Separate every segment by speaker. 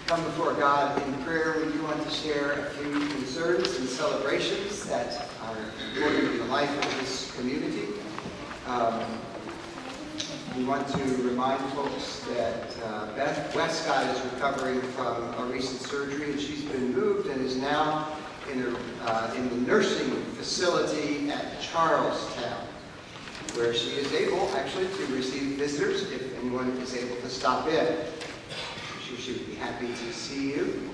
Speaker 1: come before God in prayer, we do want to share a few concerns and celebrations that are important in the life of this community. We want to remind folks that Beth Westcott is recovering from a recent surgery, and she's been moved and is now in the nursing facility at Charlestown, where she is able actually to receive visitors if anyone is able to stop in. She would be happy to see you.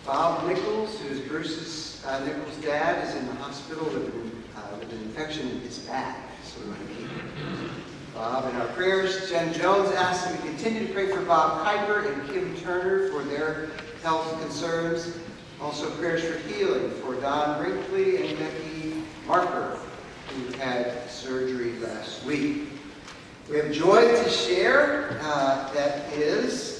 Speaker 1: Bob Nichols, who's Bruce's Nichols' dad, is in the hospital with an infection in his back, so we want to keep Bob in our prayers. Jen Jones asked that we continue to pray for Bob Kuiper and Kim Turner for their health concerns. Also prayers for healing for Don Brinkley and Becky Marker, who had surgery last week. We have joy to share. That is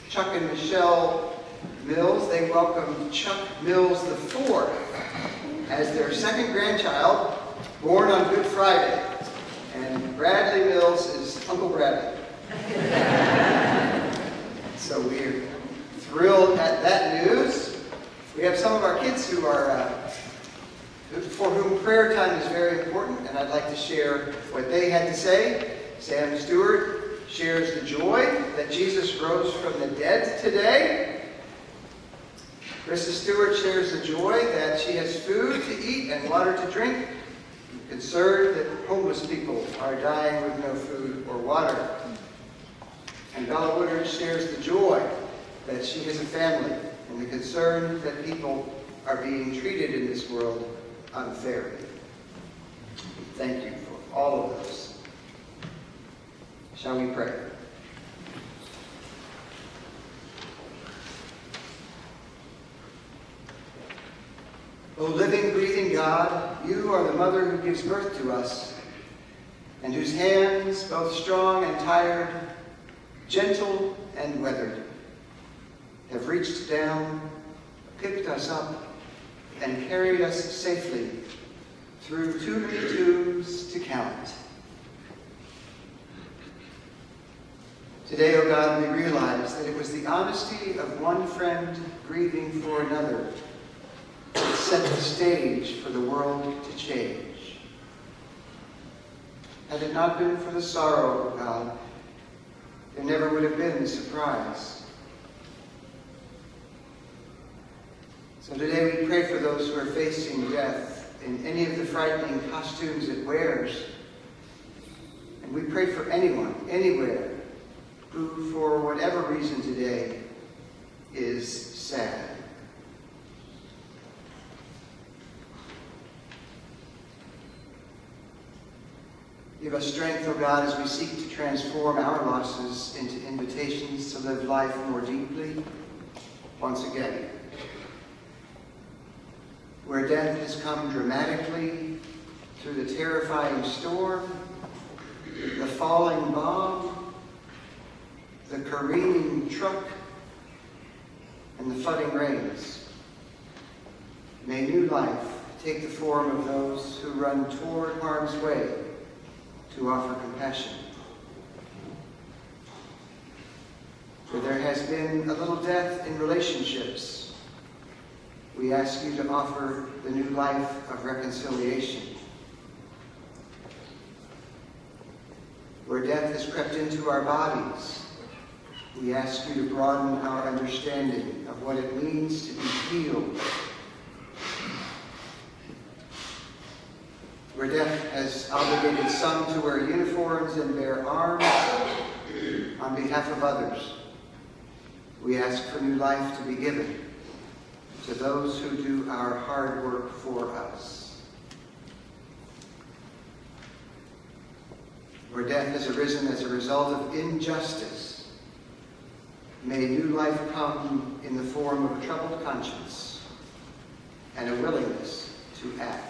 Speaker 1: Chuck and Michelle Mills. They welcomed Chuck Mills IV as their second grandchild, born on Good Friday. And Bradley Mills is Uncle Bradley. So we're thrilled at that news. We have some of our kids who are, for whom prayer time is very important, and I'd like to share what they had to say. Sam Stewart shares the joy that Jesus rose from the dead today. Krista Stewart shares the joy that she has food to eat and water to drink, concerned that homeless people are dying with no food or water. And Bella Woodard shares the joy that she has a family and the concern that people are being treated in this world unfairly. Thank you for all of those. Shall we pray? O living, breathing God, you are the mother who gives birth to us, and whose hands, both strong and tired, gentle and weathered, have reached down, picked us up, and carried us safely through too many tombs to count. Today, O God, we realize that it was the honesty of one friend grieving for another that set the stage for the world to change. Had it not been for the sorrow of God, there never would have been the surprise. So today we pray for those who are facing death in any of the frightening costumes it wears. And we pray for anyone, anywhere, who for whatever reason today is sad. Give us strength, O God, as we seek to transform our losses into invitations to live life more deeply once again. Where death has come dramatically through the terrifying storm, the falling bomb, the careening truck, and the flooding rains. May new life take the form of those who run toward harm's way to offer compassion. Where there has been a little death in relationships, we ask you to offer the new life of reconciliation. Where death has crept into our bodies, we ask you to broaden our understanding of what it means to be healed. Where death has obligated some to wear uniforms and bear arms on behalf of others, we ask for new life to be given to those who do our hard work for us. Where death has arisen as a result of injustice, may new life come in the form of a troubled conscience and a willingness to act.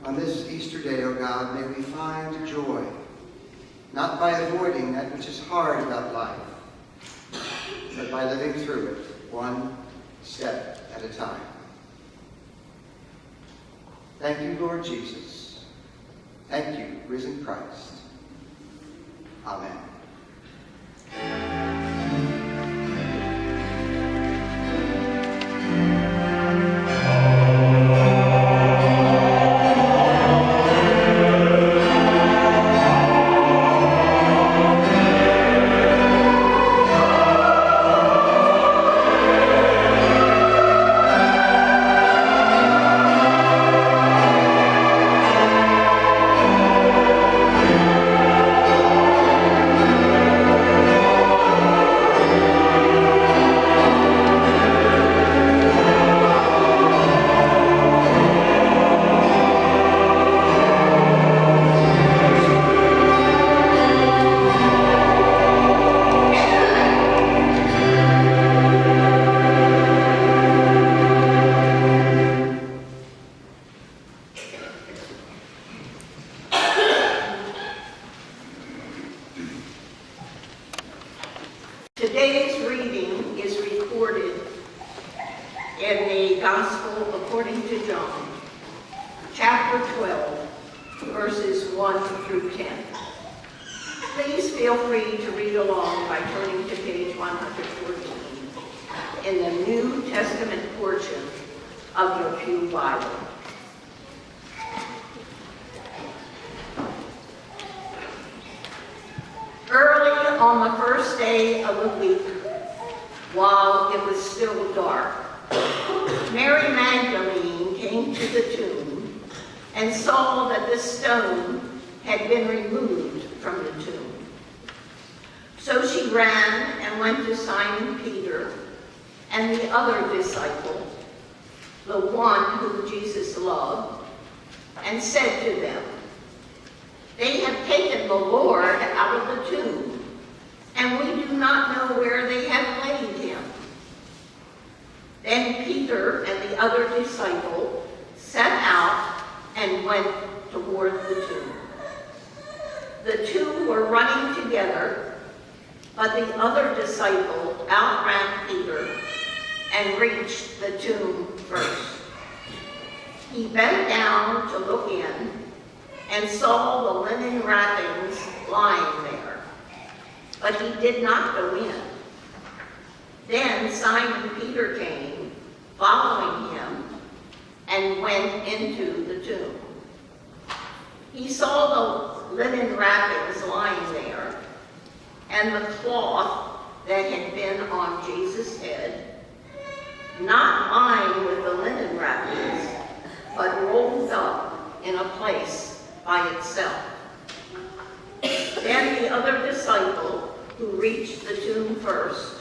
Speaker 1: On this Easter day, O God, may we find joy, not by avoiding that which is hard about life, but by living through it, one step at a time. Thank you, Lord Jesus. Thank you, risen Christ. Amen.
Speaker 2: Today's reading is recorded in the Gospel according to John, chapter 12, verses 1 through 10. Please feel free to read along by turning to page 114 in the New Testament portion of your Pew Bible. Early on the first day of the week, while it was still dark, Mary Magdalene came to the tomb and saw that the stone had been removed from the tomb. So she ran and went to Simon Peter and the other disciple, the one whom Jesus loved, and said to them, "They have taken the Lord out of the tomb, and we do not know where they have laid him." Then Peter and the other disciple set out and went toward the tomb. The two were running together, but the other disciple outran Peter and reached the tomb first. He bent down to look in and saw the linen wrappings lying there, but he did not go in. Then Simon Peter came, following him, and went into the tomb. He saw the linen wrappings lying there, and the cloth that had been on Jesus' head, not lying with the linen wrappings, but rolled up in a place by itself. Then the other disciple, who reached the tomb first,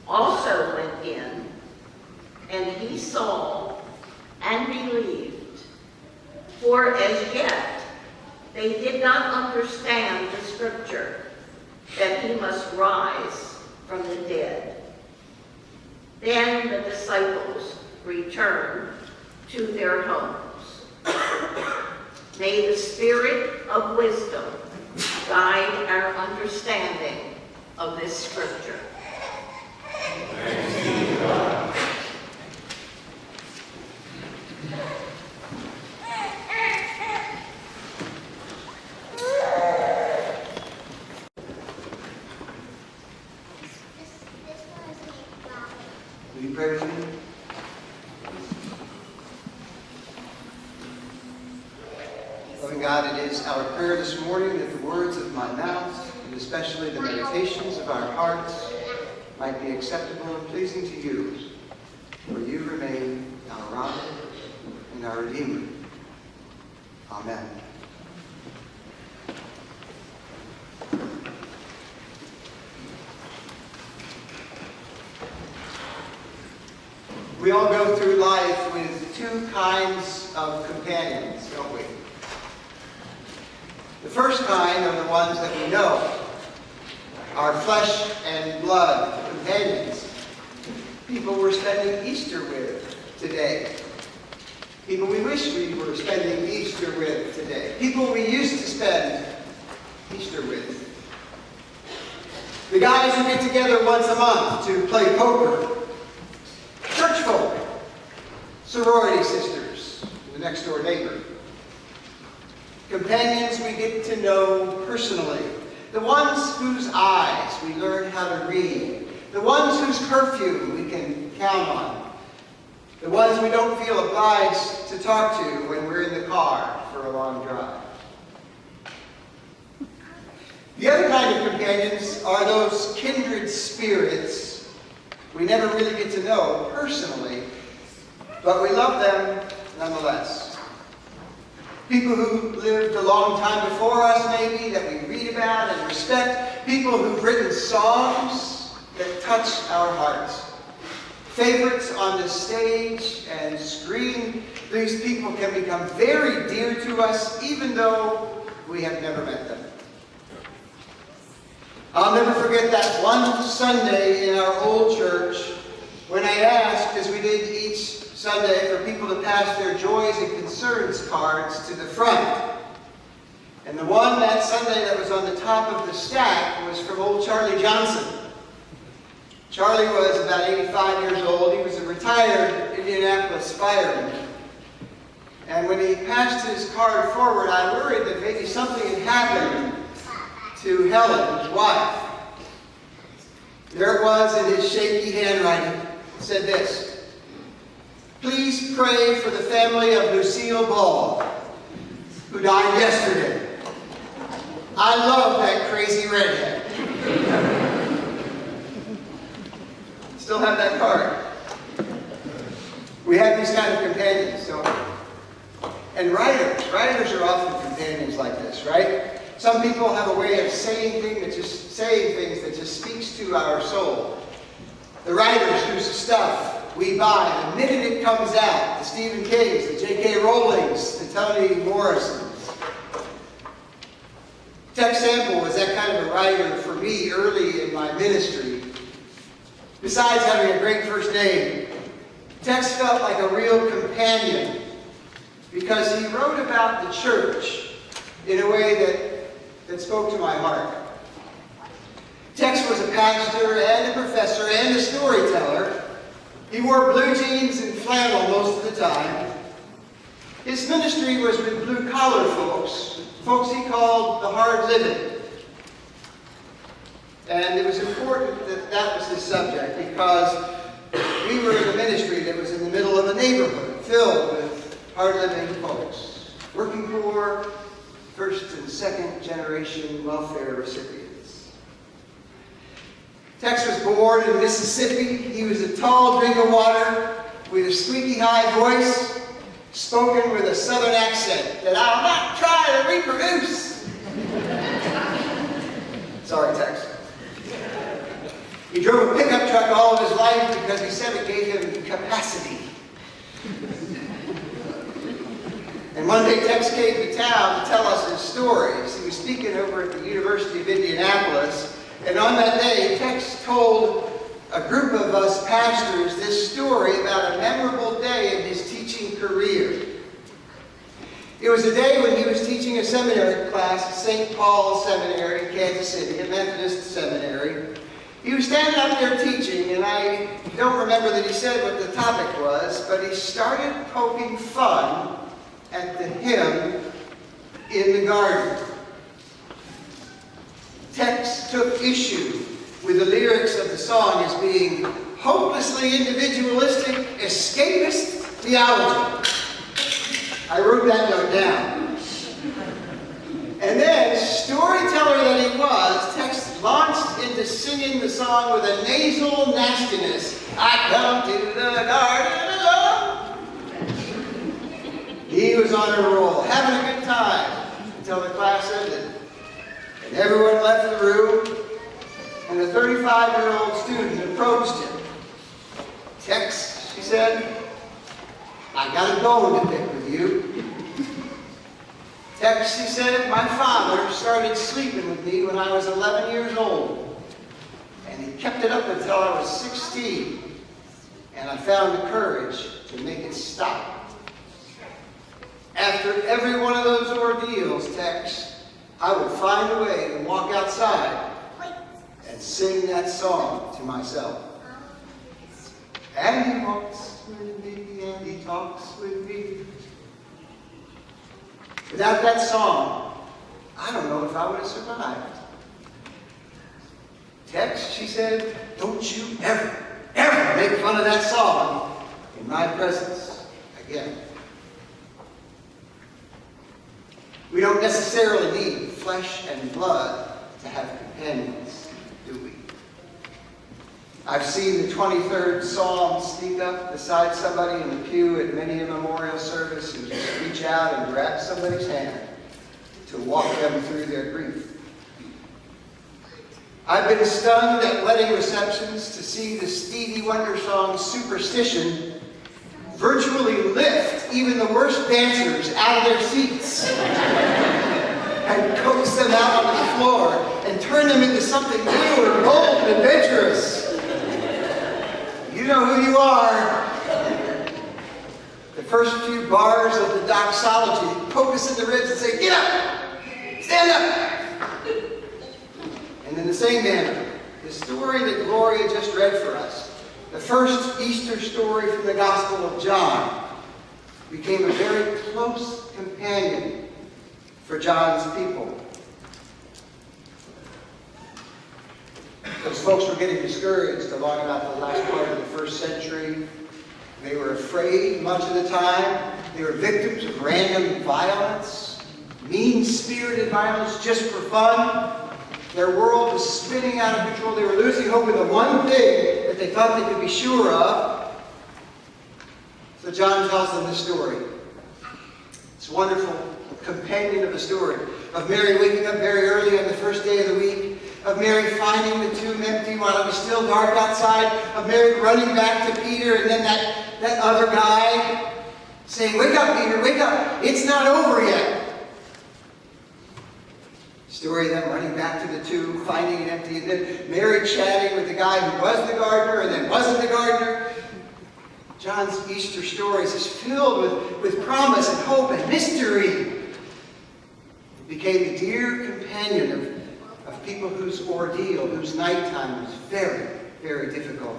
Speaker 2: also went in, and he saw and believed, for as yet they did not understand the scripture that he must rise from the dead. Then the disciples returned to their homes. May the Spirit of wisdom guide our understanding of this scripture.
Speaker 3: Thanks be to God.
Speaker 1: Will you pray with me? Loving God, it is our prayer this morning that the words of my mouth, and especially the meditations of our hearts, might be acceptable and pleasing to you, for you remain our rock and our Redeemer. Amen. We all go through life with two kinds of companions, don't we? The first kind are the ones that we know, our flesh and blood companions, people we're spending Easter with today, people we wish we were spending Easter with today, people we used to spend Easter with. The guys who get together once a month to play poker, church folk, sorority sisters, the next door neighbor. Companions we get to know personally, the ones whose eyes we learn how to read, the ones whose perfume we can count on, the ones we don't feel obliged to talk to when we're in the car for a long drive. The other kind of companions are those kindred spirits we never really get to know personally, but we love them nonetheless. People who lived a long time before us, maybe, that we read about and respect. People who've written songs that touch our hearts. Favorites on the stage and screen. These people can become very dear to us, even though we have never met them. I'll never forget that one Sunday in our old church when I asked, as we did each Sunday, for people to pass their joys and concerns cards to the front. And the one that Sunday that was on the top of the stack was from old Charlie Johnson. Charlie was about 85 years old. He was a retired Indianapolis fireman. And when he passed his card forward, I worried that maybe something had happened to Helen, his wife. There it was in his shaky handwriting. It said this: "Please pray for the family of Lucille Ball, who died yesterday. I love that crazy redhead." Still have that card. We have these kind of companions, don't we? And writers are often companions like this, right? Some people have a way of saying things that just speaks to our soul. The writers whose stuff we buy the minute it comes out. The Stephen Kings, the J.K. Rowlings, the Toni Morrisons. Tex Sample was that kind of a writer for me early in my ministry. Besides having a great first name, Tex felt like a real companion because he wrote about the church in a way that spoke to my heart. Tex was a pastor and a professor and a storyteller. He wore blue jeans and flannel most of the time. His ministry was with blue-collar folks he called the hard living. And it was important that that was his subject because we were in a ministry that was in the middle of a neighborhood filled with hard-living folks, working poor, first and second generation welfare recipients. Tex was born in Mississippi. He was a tall drink of water with a squeaky high voice, spoken with a southern accent that I'll not try to reproduce. Sorry, Tex. He drove a pickup truck all of his life because he said it gave him capacity. And one day Tex came to town to tell us his stories. He was speaking over at the University of Indianapolis, and on that day Tex told a group of us pastors this story about a memorable day in his teaching career. It was a day when he was teaching a seminary class at St. Paul Seminary in Kansas City, a Methodist seminary. He was standing up there teaching, and I don't remember that he said what the topic was, but he started poking fun at the hymn in the garden. Tex took issue with the lyrics of the song as being hopelessly individualistic, escapist theology. I wrote that note down. And then, storyteller that he was, Tex launched into singing the song with a nasal nastiness. I come to the garden alone. He was on a roll, having a good time, until the class ended. And everyone left the room, and a 35-year-old student approached him. "Tex," she said, "I got a bone to pick with you." "Tex," she said, "my father started sleeping with me when I was 11 years old. And he kept it up until I was 16. And I found the courage to make it stop. After every one of those ordeals, Tex, I would find a way to walk outside and sing that song to myself. And he walks with me and he talks with me. Without that song, I don't know if I would have survived." "Tex," she said, "don't you ever make fun of that song in my presence again." We don't necessarily need flesh and blood to have companions, do we? I've seen the 23rd Psalm sneak up beside somebody in the pew at many a memorial service and just reach out and grab somebody's hand to walk them through their grief. I've been stunned at wedding receptions to see the Stevie Wonder song Superstition virtually lift even the worst dancers out of their seats and coax them out onto the floor and turn them into something new or bold and adventurous. You know who you are. The first few bars of the doxology poke us in the ribs and say, "Get up! Stand up!" And in the same manner, The story that Gloria just read for us, the first Easter story from the Gospel of John, became a very close companion for John's people. Those folks were getting discouraged along about the last part of the first century. They were afraid much of the time. They were victims of random violence, mean-spirited violence just for fun. Their world was spinning out of control. They were losing hope in the one thing that they thought they could be sure of. So John tells them this story. It's a wonderful companion of a story of Mary waking up very early on the first day of the week, of Mary finding the tomb empty while it was still dark outside, of Mary running back to Peter, and then that other guy saying, "Wake up, Peter, wake up. It's not over yet." Story of them running back to the tomb, finding it empty, and then Mary chatting with the guy who was the gardener and then wasn't the gardener. John's Easter stories is filled with promise and hope and mystery. It became the dear companion of people whose ordeal, whose nighttime was very, very difficult.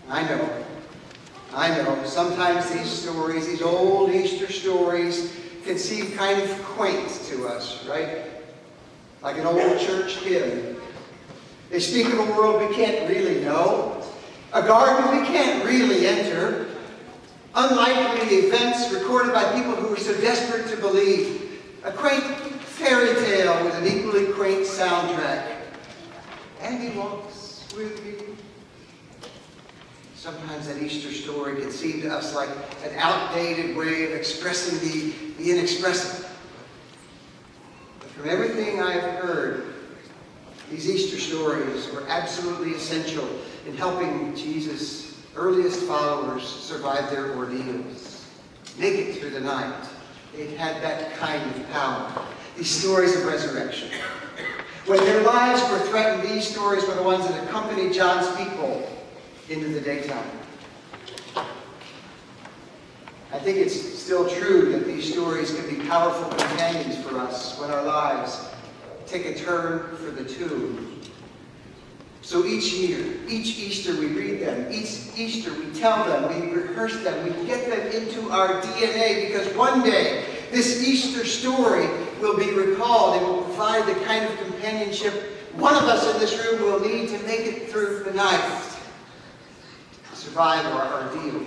Speaker 1: I know, sometimes these stories, these old Easter stories, can seem kind of quaint to us, right? Like an old church hymn. They speak of a world we can't really know, a garden we can't really enter, unlikely events recorded by people who are so desperate to believe, a quaint fairy tale with an equally quaint soundtrack. And he walks with me. Sometimes that Easter story can seem to us like an outdated way of expressing the inexpressible. But from everything I've heard, these Easter stories were absolutely essential in helping Jesus' earliest followers survive their ordeals, make it through the night. It had that kind of power. These stories of resurrection. When their lives were threatened, these stories were the ones that accompanied John's people into the daytime. I think it's still true that these stories can be powerful companions for us when our lives take a turn for the tomb. So each year, each Easter we read them, each Easter we tell them, we rehearse them, we get them into our DNA, because one day this Easter story will be recalled and will provide the kind of companionship one of us in this room will need to make it through the night, survive our ordeal.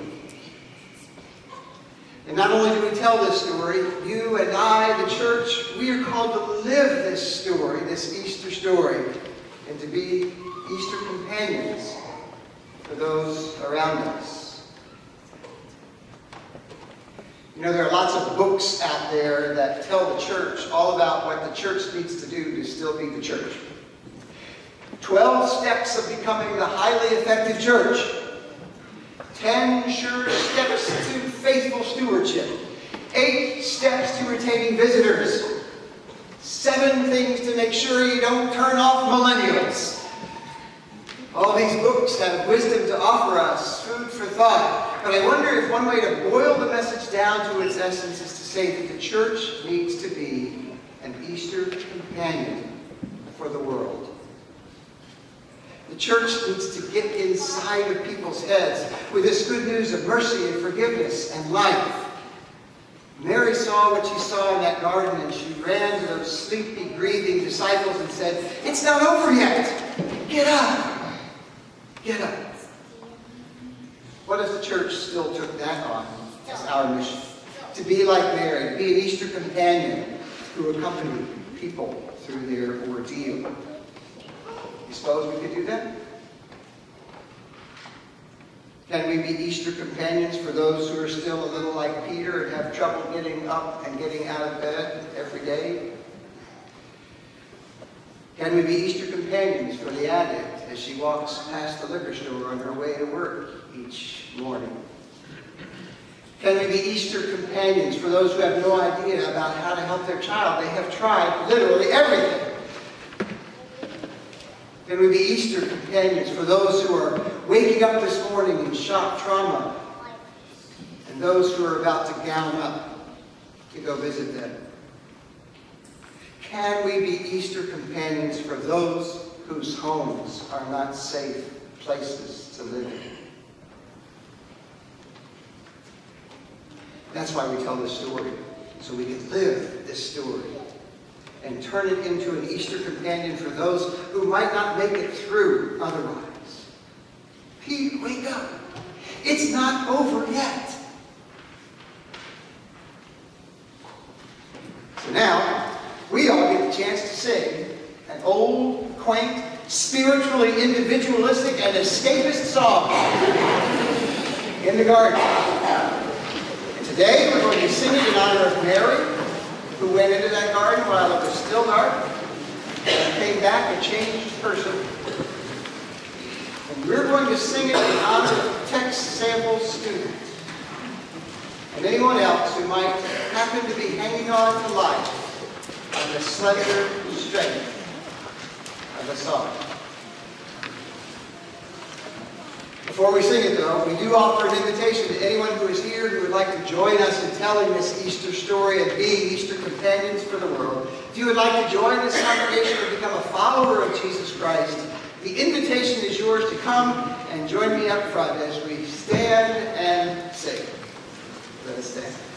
Speaker 1: And not only do we tell this story, you and I, the church, we are called to live this story, this Easter story, and to be Easter companions for those around us. You know, there are lots of books out there that tell the church all about what the church needs to do to still be the church. 12 steps of becoming the highly effective church. 10 sure steps to faithful stewardship. 8 steps to retaining visitors. 7 things to make sure you don't turn off millennials. All these books have wisdom to offer us, food for thought. But I wonder if one way to boil the message down to its essence is to say that the church needs to be an Easter companion for the world. The church needs to get inside of people's heads with this good news of mercy and forgiveness and life. Mary saw what she saw in that garden, and she ran to those sleepy, grieving disciples and said, "It's not over yet. Get up. Get up." What if the church still took that on as our mission? To be like Mary, to be an Easter companion who accompanied people through their ordeal. You suppose we could do that? Can we be Easter companions for those who are still a little like Peter and have trouble getting up and getting out of bed every day? Can we be Easter companions for the addict as she walks past the liquor store on her way to work each morning? Can we be Easter companions for those who have no idea about how to help their child? They have tried literally everything. Can we be Easter companions for those who are waking up this morning in shock trauma and those who are about to gown up to go visit them? Can we be Easter companions for those whose homes are not safe places to live in? That's why we tell this story, so we can live this story and turn it into an Easter companion for those who might not make it through otherwise. Pete, wake up. It's not over yet. So now, we all get the chance to sing an old, quaint, spiritually individualistic, and escapist song in the garden. And today, we're going to sing it in honor of Mary, who went into that garden while it was still dark, and came back a changed person. And we're going to sing it in honor of text sample students and anyone else who might happen to be hanging on to life on the slender strength of a song. Before we sing it, though, we do offer an invitation to anyone who is here who would like to join us in telling this Easter story and being Easter companions for the world. If you would like to join this congregation and become a follower of Jesus Christ, the invitation is yours to come and join me up front as we stand and sing. Let us stand.